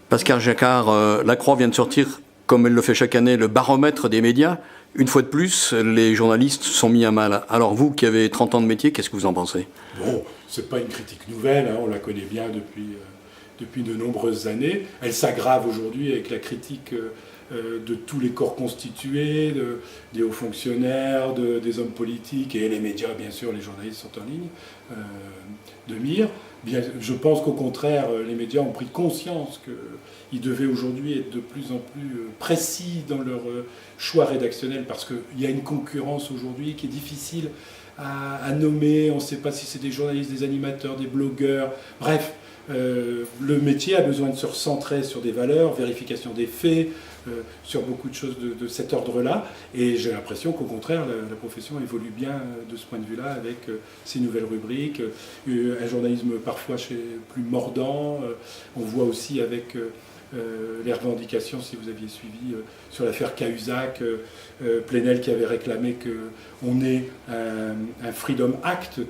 Pascal Jacquard, La Croix vient de sortir, comme elle le fait chaque année, le baromètre des médias. Une fois de plus, les journalistes sont mis à mal. Alors vous, qui avez 30 ans de métier, qu'est-ce que vous en pensez? Bon, c'est pas une critique nouvelle, hein, on la connaît bien depuis de nombreuses années. Elle s'aggrave aujourd'hui avec la critique de tous les corps constitués, des hauts fonctionnaires, des hommes politiques et les médias, bien sûr, les journalistes sont en ligne de mire. Bien, je pense qu'au contraire, les médias ont pris conscience qu'ils devaient aujourd'hui être de plus en plus précis dans leur choix rédactionnel parce qu'il y a une concurrence aujourd'hui qui est difficile à nommer. On ne sait pas si c'est des journalistes, des animateurs, des blogueurs, bref. Le métier a besoin de se recentrer sur des valeurs, vérification des faits, sur beaucoup de choses de cet ordre-là. Et j'ai l'impression qu'au contraire, la profession évolue bien de ce point de vue-là avec ces nouvelles rubriques, un journalisme parfois plus mordant. On voit aussi avec les revendications, si vous aviez suivi, sur l'affaire Cahuzac, Plenel qui avait réclamé qu'on ait un Freedom Act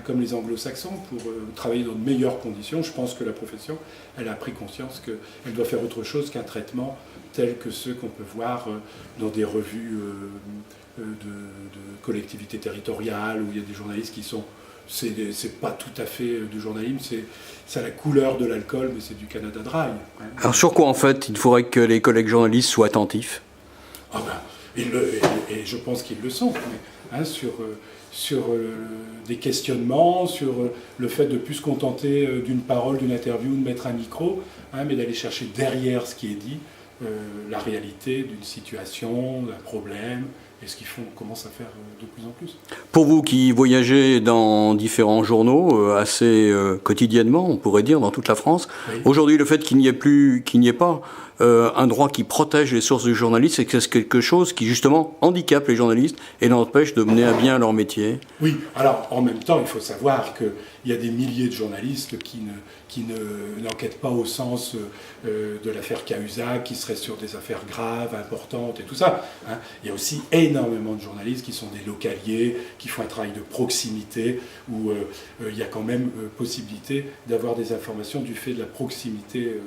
comme les anglo-saxons, pour travailler dans de meilleures conditions. Je pense que la profession, elle a pris conscience qu'elle doit faire autre chose qu'un traitement tel que ceux qu'on peut voir dans des revues de collectivités territoriales, où il y a des journalistes qui sont... C'est pas tout à fait du journalisme, c'est la couleur de l'alcool, mais c'est du Canada Dry. Hein. Alors sur quoi, en fait, il faudrait que les collègues journalistes soient attentifs? Ah ben, et je pense qu'ils le sont, mais, hein, sur des questionnements, sur le fait de ne plus se contenter d'une parole, d'une interview, de mettre un micro, hein, mais d'aller chercher derrière ce qui est dit la réalité d'une situation, d'un problème, et ce qu'ils font commence à faire de plus en plus. Pour vous qui voyagez dans différents journaux assez quotidiennement, on pourrait dire, dans toute la France, oui. Aujourd'hui, le fait qu'il n'y ait pas un droit qui protège les sources du journaliste, c'est que c'est quelque chose qui justement handicape les journalistes et l'empêche de mener à bien leur métier. Oui, alors en même temps, il faut savoir qu'il y a des milliers de journalistes qui n'enquêtent pas au sens de l'affaire Cahuzac, qui seraient sur des affaires graves, importantes et tout ça. Hein. Il y a aussi énormément de journalistes qui sont des localiers, qui font un travail de proximité, où il y a quand même possibilité d'avoir des informations du fait de la proximité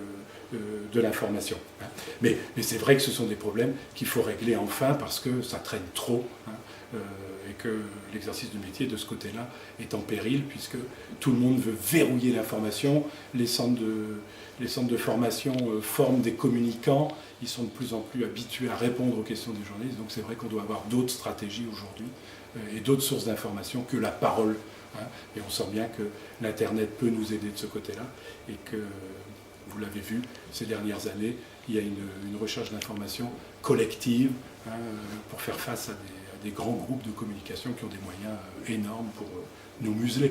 de l'information. Hein. Mais c'est vrai que ce sont des problèmes qu'il faut régler enfin parce que ça traîne trop, hein, et que l'exercice du métier de ce côté-là est en péril puisque tout le monde veut verrouiller l'information, les centres de formation forment des communicants, ils sont de plus en plus habitués à répondre aux questions des journalistes, donc c'est vrai qu'on doit avoir d'autres stratégies aujourd'hui et d'autres sources d'information que la parole. Hein. Et on sent bien que l'Internet peut nous aider de ce côté-là et que vous l'avez vu, ces dernières années, il y a une recherche d'information collective, hein, pour faire face à des grands groupes de communication qui ont des moyens énormes pour nous museler.